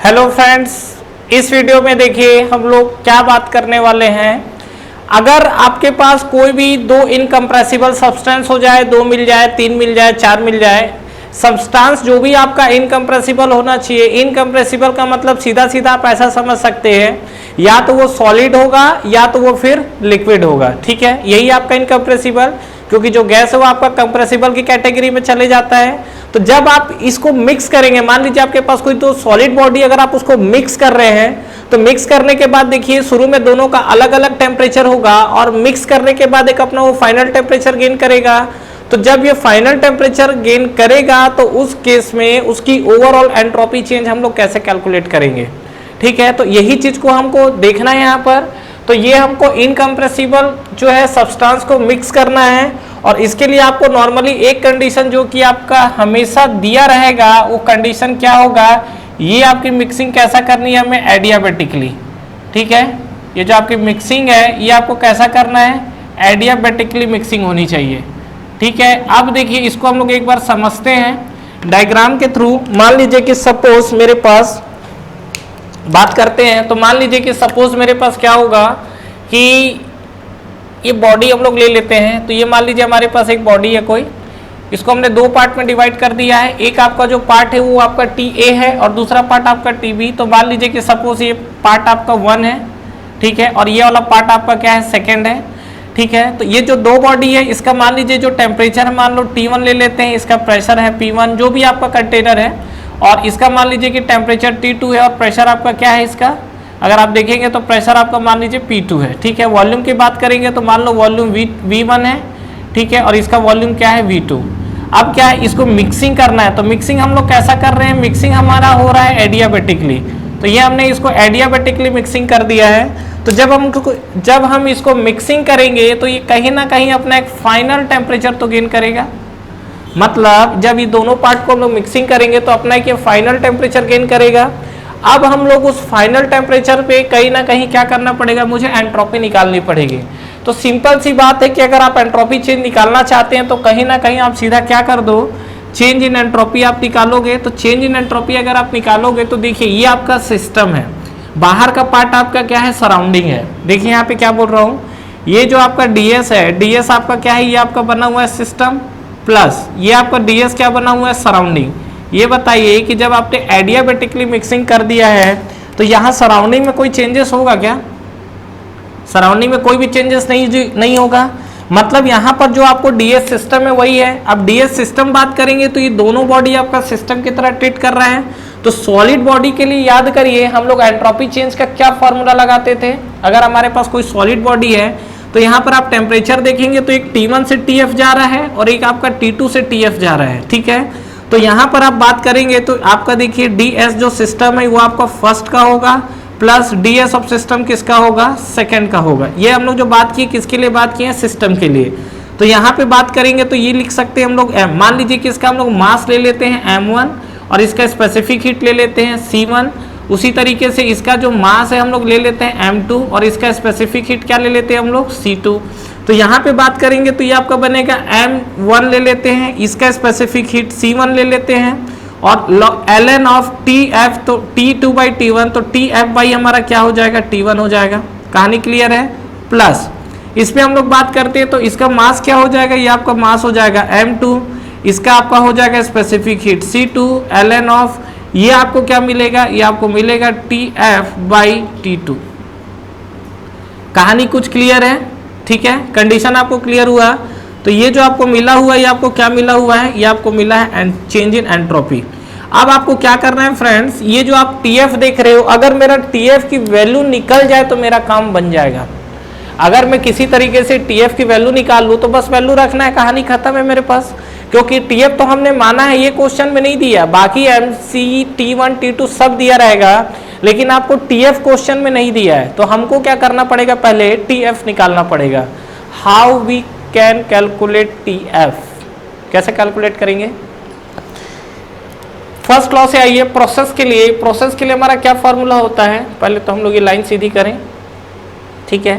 Hello friends, इस video में देखिए हम लोग क्या बात करने वाले हैं। अगर आपके पास कोई भी दो इनकम्प्रेसिबल सब्सटेंस हो जाए, दो मिल जाए, तीन मिल जाए, चार मिल जाए, सब्सटेंस जो भी आपका इनकम्प्रेसिबल होना चाहिए। इनकम्प्रेसिबल का मतलब सीधा सीधा आप ऐसा समझ सकते हैं, या तो वो सॉलिड होगा या तो वो फिर लिक्विड होगा। ठीक है, यही आपका इनकम्प्रेसिबल, क्योंकि जो गैस है वो आपका कंप्रेसिबल की कैटेगरी में चले जाता है। तो जब आप इसको मिक्स करेंगे, मान लीजिए आपके पास कोई तो सॉलिड बॉडी, अगर आप उसको मिक्स कर रहे हैं तो मिक्स करने के बाद देखिए शुरू में दोनों का अलग अलग टेम्परेचर होगा और मिक्स करने के बाद एक अपना वो फाइनल टेम्परेचर गेन करेगा। तो जब ये फाइनल टेम्परेचर गेन करेगा तो उस केस में उसकी ओवरऑल एंट्रोपी चेंज हम लोग कैसे कैलकुलेट करेंगे। ठीक है, तो यही चीज को हमको देखना है यहाँ पर। तो ये हमको इनकम्प्रेसिबल जो है सब्सटेंस को मिक्स करना है, और इसके लिए आपको नॉर्मली एक कंडीशन जो कि आपका हमेशा दिया रहेगा, वो कंडीशन क्या होगा, ये आपकी मिक्सिंग कैसा करनी है हमें एडियाबेटिकली। ठीक है, ये जो आपकी मिक्सिंग है ये आपको कैसा करना है, एडियाबेटिकली मिक्सिंग होनी चाहिए। ठीक है, अब देखिए इसको हम लोग एक बार समझते हैं डायग्राम के थ्रू। मान लीजिए कि सपोज मेरे पास बात करते हैं, तो मान लीजिए कि सपोज मेरे पास क्या होगा कि ये बॉडी हम लोग ले लेते हैं। तो ये मान लीजिए हमारे पास एक बॉडी है कोई, इसको हमने दो पार्ट में डिवाइड कर दिया है। एक आपका जो पार्ट है वो आपका TA है और दूसरा पार्ट आपका TB। तो मान लीजिए कि सपोज ये पार्ट आपका 1 है, ठीक है, और ये वाला पार्ट आपका क्या है, सेकेंड है। ठीक है, तो ये जो दो बॉडी है इसका मान लीजिए जो टेम्परेचर है, मान लो T1 ले लेते हैं, इसका प्रेशर है P1 जो भी आपका कंटेनर है, और इसका मान लीजिए कि टेम्परेचर T2 है और प्रेशर आपका क्या है इसका, अगर आप देखेंगे तो प्रेशर आपका मान लीजिए P2 है। ठीक है, वॉल्यूम की बात करेंगे तो मान लो वॉल्यूम V1 है, ठीक है, और इसका वॉल्यूम क्या है V2। अब क्या है, इसको मिक्सिंग करना है। तो मिक्सिंग हम लोग कैसा कर रहे हैं, मिक्सिंग हमारा हो रहा है एडियाबेटिकली। तो ये हमने इसको एडियाबेटिकली मिक्सिंग कर दिया है। तो जब हम इसको मिक्सिंग करेंगे तो ये कहीं ना कहीं अपना एक फाइनल टेम्परेचर तो गेन करेगा। मतलब जब ये दोनों पार्ट को हम लोग मिक्सिंग करेंगे तो अपना एक फाइनल टेम्परेचर गेन करेगा। अब हम लोग उस फाइनल टेम्परेचर पे कहीं ना कहीं क्या करना पड़ेगा, मुझे एंट्रोपी निकालनी पड़ेगी। तो सिंपल सी बात है कि अगर आप एंट्रोपी चेंज निकालना चाहते हैं तो कहीं ना कहीं आप सीधा क्या कर दो, चेंज इन एंट्रोपी आप निकालोगे। तो चेंज इन एंट्रोपी अगर आप निकालोगे तो देखिए ये आपका सिस्टम है, बाहर का पार्ट आपका क्या है, सराउंडिंग है। देखिए यहाँ पे क्या बोल रहा हूँ, ये जो आपका DS है, DS आपका क्या है, ये आपका बना हुआ है सिस्टम, प्लस ये आपका DS क्या बना हुआ है, सराउंडिंग। ये बताइए कि जब आपने एडियाबेटिकली मिक्सिंग कर दिया है तो यहाँ सराउंडिंग में कोई चेंजेस होगा क्या, सराउंडिंग में कोई भी चेंजेस नहीं होगा। मतलब यहाँ पर जो आपको DS सिस्टम है वही है। अब DS सिस्टम बात करेंगे तो ये दोनों बॉडी आपका सिस्टम की तरह ट्रीट कर रहा है। तो सॉलिड बॉडी के लिए याद करिए हम लोग एंट्रोपी चेंज का क्या फॉर्मूला लगाते थे। अगर हमारे पास कोई सॉलिड बॉडी है तो यहाँ पर आप टेम्परेचर देखेंगे तो एक T1 से TF जा रहा है और एक आपका T2 से TF जा रहा है। ठीक है, तो यहाँ पर आप बात करेंगे तो आपका देखिए DS जो सिस्टम है वो आपका फर्स्ट का होगा, प्लस DS ऑफ सिस्टम किसका होगा, सेकंड का होगा। ये हम लोग जो बात की किसके लिए बात की है, सिस्टम के लिए। तो यहाँ पे बात करेंगे तो ये लिख सकते हैं हम लोग M। मान लीजिए कि इसका हम लोग मास ले लेते हैं M1 और इसका स्पेसिफिक हीट ले लेते हैं C1। उसी तरीके से इसका जो मास है हम लोग ले लेते हैं M2 और इसका स्पेसिफिक हीट क्या ले लेते हैं हम लोग, C2। तो यहाँ पे बात करेंगे तो ये आपका बनेगा M1 ले लेते हैं, इसका स्पेसिफिक हीट C1 ले लेते हैं, और ln ऑफ TF तो T2/T1, तो TF हमारा क्या हो जाएगा, T1 हो जाएगा। कहानी क्लियर है। प्लस इस पे हम लोग बात करते हैं तो इसका मास क्या हो जाएगा, ये आपका मास हो जाएगा M2, इसका आपका हो जाएगा specific heat C2, ln of ये आपको क्या मिलेगा, ये आपको मिलेगा TF/T2। कहानी कुछ क्लियर है, ठीक है, कंडीशन आपको क्लियर हुआ। तो ये जो आपको मिला हुआ है ये आपको क्या मिला हुआ है, ये आपको मिला है चेंज इन एंट्रोपी। अब आपको क्या करना है फ्रेंड्स, ये जो आप TF देख रहे हो, अगर मेरा TF की वैल्यू निकल जाए तो मेरा काम बन जाएगा। अगर मैं किसी तरीके से TF की वैल्यू निकाल लूँ तो बस वैल्यू रखना है, कहानी खत्म है मेरे पास। क्योंकि TF तो हमने माना है, ये क्वेश्चन में नहीं दिया, बाकी MC T1 T2 सब दिया रहेगा, लेकिन आपको TF क्वेश्चन में नहीं दिया है। तो हमको क्या करना पड़ेगा, पहले TF निकालना पड़ेगा। How we can calculate TF, कैसे कैलकुलेट करेंगे, फर्स्ट लॉ से आइए। प्रोसेस के लिए हमारा क्या फॉर्मूला होता है, पहले तो हम लोग ये लाइन सीधी करें। ठीक है,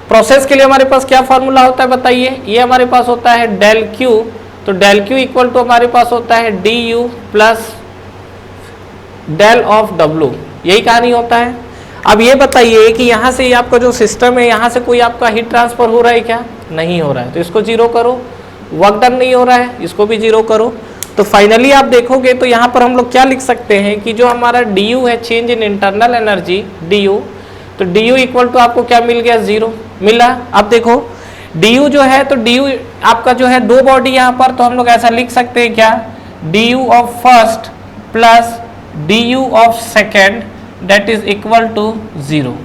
प्रोसेस के लिए हमारे पास क्या फॉर्मूला होता है बताइए, ये हमारे पास होता है डेल Q। तो डेल Q इक्वल टू हमारे पास होता है DU plus del of W, यही कहानी होता है। अब ये बताइए कि यहाँ से आपका जो सिस्टम है, यहाँ से कोई आपका हीट ट्रांसफर हो रहा है क्या? नहीं हो रहा है, तो इसको जीरो करो। वर्क डन नहीं हो रहा है, इसको भी जीरो करो। तो फाइनली आप देखोगे तो यहाँ पर हम लोग क्या लिख सकते हैं कि जो हमारा du है, change in internal energy du, तो du इक्वल टू आपको क्या मिल गया? जीरो मिला। अब देखो du जो है, तो du आपका जो है दो बॉडी यहाँ पर, तो हम लोग ऐसा लिख सकते हैं क्या? du of first plus du of second that is equal to zero.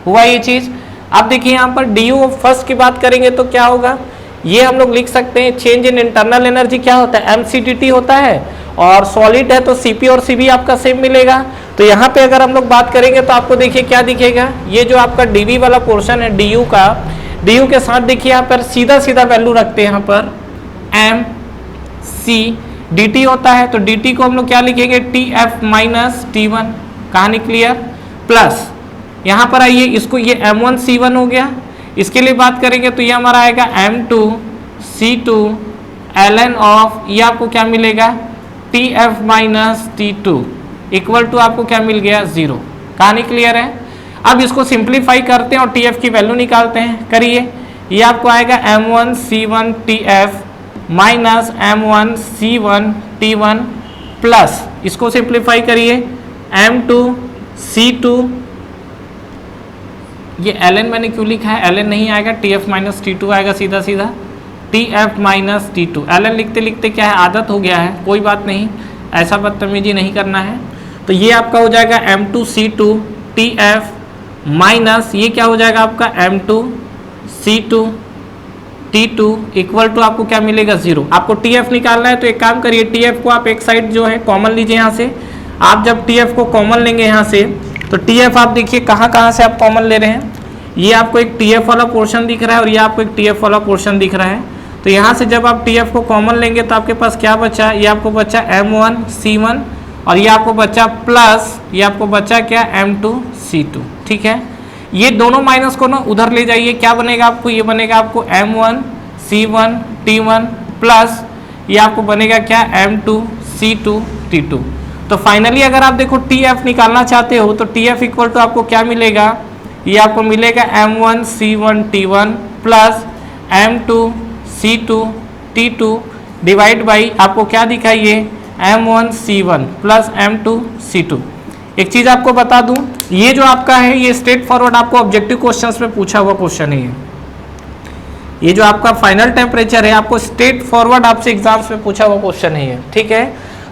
हुआ ये चीज। अब देखिए यहाँ पर du ऑफ फर्स्ट की बात करेंगे तो क्या होगा? ये हम लोग लिख सकते हैं चेंज इन इंटरनल एनर्जी क्या होता है? mCdt होता है, और सॉलिड है तो Cp और Cv आपका सेम मिलेगा। तो यहाँ पे अगर हम लोग बात करेंगे तो आपको देखिए क्या दिखेगा, ये जो आपका dV वाला पोर्शन है du का, du के साथ देखिए यहाँ पर सीधा सीधा वैल्यू रखते हैं यहाँ पर mCdt होता है, तो dt को हम लोग क्या लिखेंगे? Tf minus T1। कहानी क्लियर? प्लस यहाँ पर आइए, इसको ये m1C1 हो गया, इसके लिए बात करेंगे तो ये हमारा आएगा m2C2 ln ऑफ, ये आपको क्या मिलेगा? Tf minus T2 equal to आपको क्या मिल गया? जीरो। कहानी क्लियर है? अब इसको सिंप्लीफाई करते हैं और Tf की वैल्यू निकालते हैं। करिए, ये आपको आएगा m1C1 Tf minus m1C1 T1 plus, इसको सिंप्लीफाई करिए, m2C2, ये ln मैंने क्यों लिखा है? ln नहीं आएगा, Tf माइनस T2 आएगा सीधा सीधा, Tf माइनस T2। ln लिखते लिखते क्या है, आदत हो गया है, कोई बात नहीं, ऐसा बदतमीजी नहीं करना है। तो ये आपका हो जाएगा m2C2 Tf माइनस, ये क्या हो जाएगा आपका m2C2 T2 इक्वल टू आपको क्या मिलेगा? जीरो। आपको Tf निकालना है तो एक काम करिए, Tf को आप एक साइड जो है कॉमन लीजिए यहाँ से। आप जब Tf को कॉमन लेंगे यहाँ से, तो Tf आप देखिए कहाँ कहाँ से आप कॉमन ले रहे हैं। ये आपको एक Tf वाला पोर्शन दिख रहा है और ये आपको एक Tf वाला पोर्शन दिख रहा है। तो यहाँ से जब आप Tf को कॉमन लेंगे तो आपके पास क्या बचा? ये आपको बचा m1C1 और ये आपको बचा प्लस, ये आपको बचा क्या? m2C2। ठीक है, ये दोनों माइनस को ना उधर ले जाइए, क्या बनेगा आपको? ये बनेगा आपको m1C1 T1 प्लस ये आपको बनेगा क्या? m2C2 T2। तो फाइनली अगर आप देखो Tf निकालना चाहते हो तो Tf इक्वल टू आपको क्या मिलेगा? ये आपको मिलेगा m1C1 T1 plus m2C2 T2 divide by आपको क्या दिखा? ये m1C1 प्लस m2C2। एक चीज़ आपको बता दूं, ये जो आपका है ये स्ट्रेट फॉरवर्ड आपको ऑब्जेक्टिव क्वेश्चंस में पूछा हुआ क्वेश्चन है। ये जो आपका फाइनल टेम्परेचर है आपको स्ट्रेट फॉरवर्ड आपसे एग्जाम्स में पूछा हुआ क्वेश्चन है। ठीक है,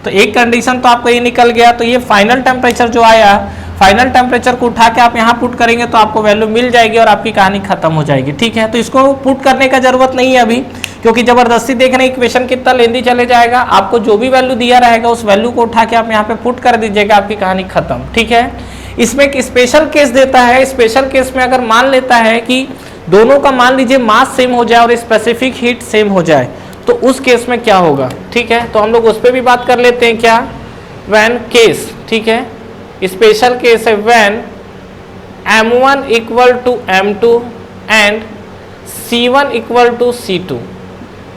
तो एक कंडीशन तो आपका ये निकल गया। तो ये फाइनल टेम्परेचर जो आया, फाइनल टेम्परेचर को उठा के आप यहाँ पुट करेंगे तो आपको वैल्यू मिल जाएगी और आपकी कहानी खत्म हो जाएगी। ठीक है, तो इसको पुट करने का जरूरत नहीं है अभी, क्योंकि जबरदस्ती देख रहे हैं इक्वेशन कितना लेंदी चले जाएगा। आपको जो भी वैल्यू दिया रहेगा उस वैल्यू को उठा के आप यहाँ पे पुट कर दीजिएगा, आपकी कहानी खत्म। ठीक है, इसमें एक स्पेशल केस देता है। स्पेशल केस में अगर मान लेता है कि दोनों का मान लीजिए मास सेम हो जाए और स्पेसिफिक हीट सेम हो जाए, तो उस केस में क्या होगा? ठीक है, तो हम लोग उस पर भी बात कर लेते हैं। क्या? When case. ठीक है, स्पेशल केस है when m1 equal to m2 and c1 equal to c2।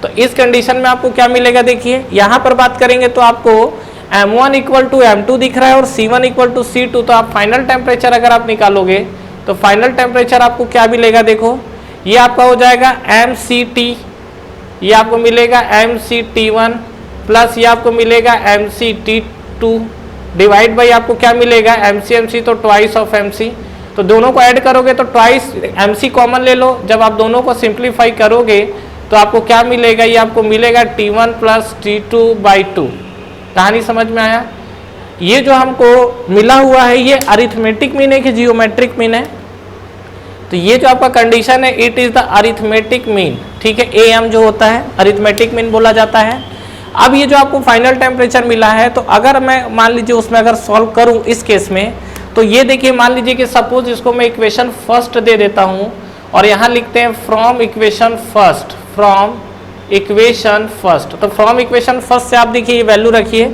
तो इस कंडीशन में आपको क्या मिलेगा? देखिए यहाँ पर बात करेंगे तो आपको m1 इक्वल टू m2 दिख रहा है और c1 इक्वल टू c2। तो आप फाइनल टेम्परेचर अगर आप निकालोगे तो फाइनल टेम्परेचर आपको क्या मिलेगा? देखो, ये आपका हो जाएगा mCt, ये आपको मिलेगा mCt1 प्लस ये आपको मिलेगा mCt2 डिवाइड बाई आपको क्या मिलेगा? mc तो ट्वाइस ऑफ mc। तो दोनों को ऐड करोगे तो ट्वाइस mc कॉमन ले लो। जब आप दोनों को सिंप्लीफाई करोगे तो आपको क्या मिलेगा? ये आपको मिलेगा T1 प्लस T2 बाई 2। कहानी समझ में आया? ये जो हमको मिला हुआ है ये अरिथमेटिक मीन है कि जियोमेट्रिक मीन है? तो ये जो आपका कंडीशन है it is the arithmetic mean. ठीक है, AM जो होता है अरिथमेटिक मीन बोला जाता है। अब ये जो आपको फाइनल टेम्परेचर मिला है, तो अगर मैं मान लीजिए उसमें अगर सॉल्व करूं इस केस में, तो ये देखिए मान लीजिए कि सपोज इसको मैं इक्वेशन फर्स्ट दे देता हूं और यहाँ लिखते हैं from equation first, from equation first. तो फ्रॉम इक्वेशन फर्स्ट से आप देखिए ये वैल्यू रखिए,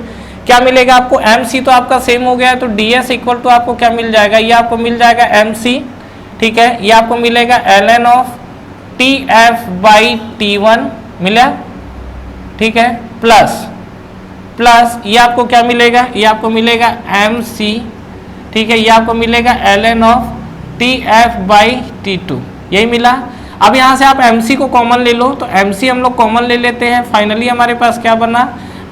क्या मिलेगा आपको? mc तो आपका सेम हो गया है, तो ds इक्वल टू आपको क्या मिल जाएगा? ये आपको मिल जाएगा mc। ठीक है, ये आपको मिलेगा ln of tf by t1 मिला। ठीक है, प्लस ये आपको क्या मिलेगा, ये आपको मिलेगा MC, ठीक है, ये आपको मिलेगा ln of TF by T2, यही मिला। अब यहाँ से आप MC को कॉमन ले लो, तो MC हम लोग कॉमन ले लेते हैं, फाइनली हमारे पास क्या बना,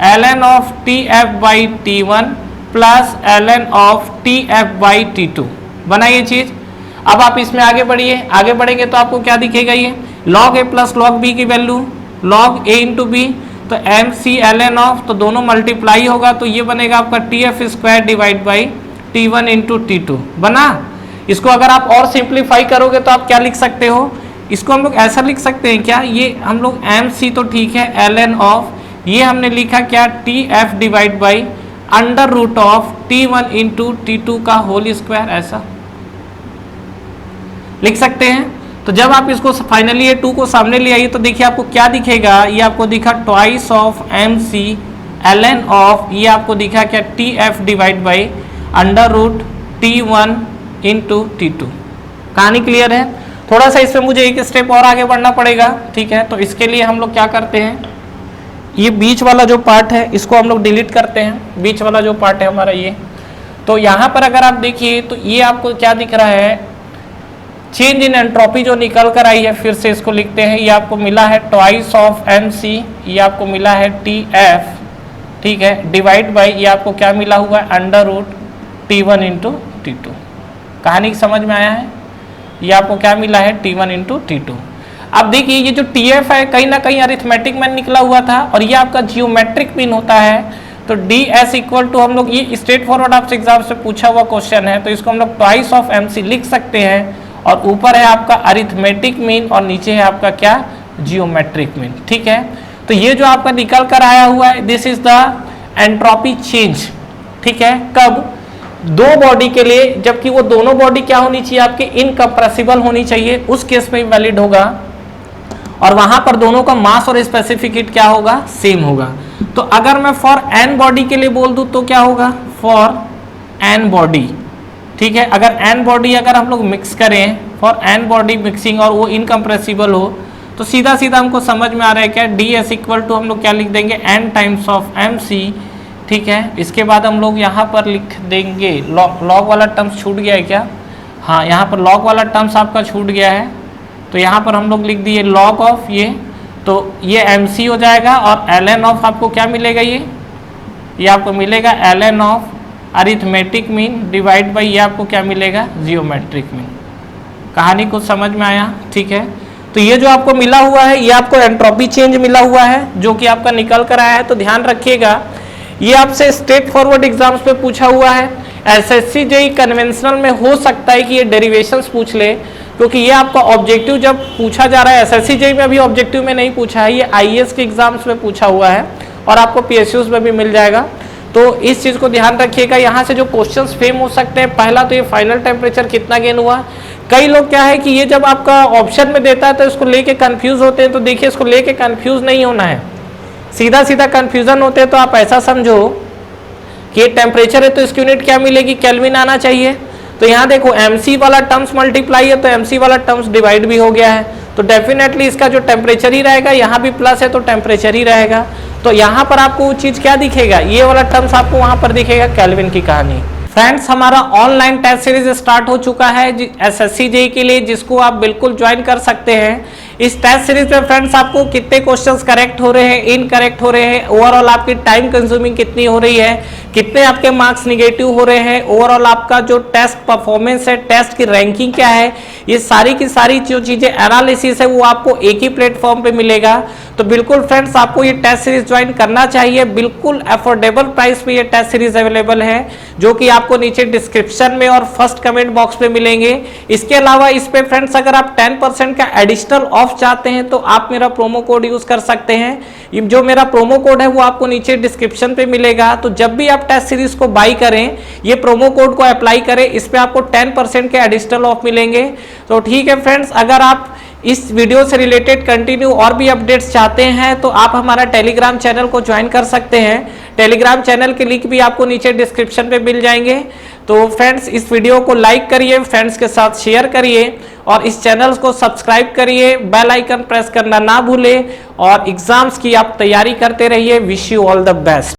ln of TF by T1 plus ln of TF by T2 बना ये चीज। अब आप इसमें आगे बढ़िए, आगे बढ़ेंगे तो आपको क्या दिखेगा, ये log A plus log B की value log A into B, तो MC ln ऑफ, तो दोनों मल्टीप्लाई होगा, तो ये बनेगा आपका TF square divide by T1 into T2 बना। इसको अगर आप और सिंप्लीफाई करोगे तो आप क्या लिख सकते हो, इसको हम लोग ऐसा लिख सकते हैं क्या, ये हम लोग MC तो ठीक है, ln ऑफ, ये हमने लिखा क्या TF divide by under root of T1 into T2 का होल स्क्वायर, ऐसा लिख सकते हैं। तो जब आप इसको फाइनली ये 2 को सामने ले आइए तो देखिए आपको क्या दिखेगा, ये आपको दिखा twice of MC ln of, ये आपको दिखा क्या TF divide by under root T1 into T2। कहानी क्लियर है। थोड़ा सा इसमें मुझे एक स्टेप और आगे बढ़ना पड़ेगा, ठीक है। तो इसके लिए हम लोग क्या करते हैं, ये बीच वाला जो पार्ट है इसको हम लोग डिलीट करते हैं, बीच वाला जो पार्ट है हमारा ये। तो यहाँ पर अगर आप देखिए तो ये आपको क्या दिख रहा है, चेंज इन एंट्रोपी जो निकल कर आई है, फिर से इसको लिखते हैं, ये आपको मिला है ट्वाइस ऑफ MC, ये आपको मिला है TF, ठीक है, डिवाइड बाई ये आपको क्या मिला हुआ है under root T1 into T2। कहानी समझ में आया है, ये आपको क्या मिला है T1 इंटू T2। अब देखिए ये जो TF है कहीं ना कहीं अरिथमेटिक में निकला हुआ था और ये आपका जियोमेट्रिक मीन होता है, तो DS इक्वल टू हम लोग, ये स्ट्रेट फॉरवर्ड आपसे एग्जाम से पूछा हुआ क्वेश्चन है, तो इसको हम लोग ट्वाइस ऑफ MC लिख सकते हैं, और ऊपर है आपका अरिथमेटिक मीन और नीचे है आपका क्या जियोमेट्रिक मीन, ठीक है। तो ये जो आपका निकल कर आया हुआ है, this is the entropy change, ठीक है। कब, दो बॉडी के लिए, जबकि वो दोनों बॉडी क्या होनी चाहिए आपके इनकम्प्रेसिबल होनी चाहिए, उस केस में वैलिड होगा, और वहां पर दोनों का मास और स्पेसिफिक हीट क्या होगा, सेम होगा। तो अगर मैं फॉर एन बॉडी के लिए बोल दूं तो क्या होगा, फॉर एन बॉडी, ठीक है। अगर एन बॉडी अगर हम लोग मिक्स करें, फॉर एन बॉडी मिक्सिंग, और वो इनकम्प्रेसिबल हो, तो सीधा सीधा हमको समझ में आ रहा है क्या, DS इक्वल टू हम लोग क्या लिख देंगे n टाइम्स ऑफ MC, ठीक है। इसके बाद हम लोग यहाँ पर लिख देंगे लॉग वाला टर्म्स छूट गया है क्या, हाँ यहाँ पर लॉग वाला टर्म्स आपका छूट गया है, तो यहाँ पर हम लोग लिख दिए लॉग ऑफ ये, तो ये MC हो जाएगा, और ln ऑफ आपको क्या मिलेगा, ये आपको मिलेगा ln of arithmetic mean divide by ये आपको क्या मिलेगा, जियोमेट्रिक मीन। कहानी कुछ समझ में आया, ठीक है। तो ये जो आपको मिला हुआ है, ये आपको एंट्रोपी चेंज मिला हुआ है जो कि आपका निकल कर आया है, तो ध्यान रखिएगा ये आपसे स्ट्रेट फॉरवर्ड एग्जाम्स पे पूछा हुआ है। SSC JEE कन्वेंशनल में हो सकता है कि ये डेरिवेशंस पूछ ले, क्योंकि ये आपका ऑब्जेक्टिव जब पूछा जा रहा है, SSC JEE में अभी ऑब्जेक्टिव में नहीं पूछा है, ये IAS के एग्जाम्स में पूछा हुआ है, और आपको PSUs में भी मिल जाएगा। तो इस चीज़ को ध्यान रखिएगा। यहाँ से जो क्वेश्चंस फेम हो सकते हैं, पहला तो ये फाइनल टेम्परेचर कितना गेन हुआ। कई लोग क्या है कि ये जब आपका ऑप्शन में देता है तो इसको लेके कंफ्यूज होते हैं, तो देखिए इसको लेके कंफ्यूज नहीं होना है, सीधा सीधा कंफ्यूजन होते हैं। तो आप ऐसा समझो कि ये टेम्परेचर है तो इसकी यूनिट क्या मिलेगी, केल्विन आना चाहिए। तो यहाँ देखो MC वाला टर्म्स मल्टीप्लाई है तो MC वाला टर्म्स डिवाइड भी हो गया है, तो डेफिनेटली इसका जो टेम्परेचर ही रहेगा, यहाँ भी प्लस है तो टेम्परेचर ही रहेगा। तो यहाँ पर आपको वो चीज़ क्या दिखेगा, ये वाला टर्म्स आपको वहाँ पर दिखेगा, केल्विन की कहानी। फ्रेंड्स हमारा ऑनलाइन टेस्ट सीरीज स्टार्ट हो चुका है SSC JEE के लिए, जिसको आप बिल्कुल ज्वाइन कर सकते हैं। इस टेस्ट सीरीज में फ्रेंड्स आपको कितने क्वेश्चंस करेक्ट हो रहे हैं, इनकरेक्ट हो रहे हैं, ओवरऑल आपकी टाइम कंज्यूमिंग कितनी हो रही है, कितने आपके मार्क्स निगेटिव हो रहे हैं, ओवरऑल आपका जो टेस्ट परफॉर्मेंस है, टेस्ट की रैंकिंग क्या है, ये सारी की सारी जो चीजें एनालिसिस है वो आपको एक ही प्लेटफॉर्म पे मिलेगा। तो बिल्कुल फ्रेंड्स आपको ये टेस्ट सीरीज ज्वाइन करना चाहिए, बिल्कुल अफोर्डेबल प्राइस पे ये टेस्ट सीरीज अवेलेबल है, जो कि आपको नीचे डिस्क्रिप्शन में और फर्स्ट कमेंट बॉक्स पे मिलेंगे। इसके अलावा इस पे फ्रेंड्स अगर आप 10% का एडिशनल ऑफ चाहते हैं तो आप मेरा प्रोमो कोड यूज कर सकते हैं। जो मेरा प्रोमो कोड है वो आपको नीचे डिस्क्रिप्शन पे मिलेगा। तो जब भी आप टेस्ट सीरीज को बाई करें, ये प्रोमो कोड को अप्लाई करें, इस पे आपको 10% के एडिशनल ऑफ मिलेंगे। तो ठीक है फ्रेंड्स, अगर आप इस वीडियो से रिलेटेड कंटिन्यू और भी अपडेट्स चाहते हैं तो आप हमारा टेलीग्राम चैनल को ज्वाइन कर सकते हैं। टेलीग्राम चैनल के लिंक भी आपको नीचे डिस्क्रिप्शन पे मिल जाएंगे। तो फ्रेंड्स इस वीडियो को लाइक करिए, फ्रेंड्स के साथ शेयर करिए और इस चैनल को सब्सक्राइब करिए, बेल आइकन प्रेस करना ना भूलें और एग्जाम्स की आप तैयारी करते रहिए। Wish you all the best.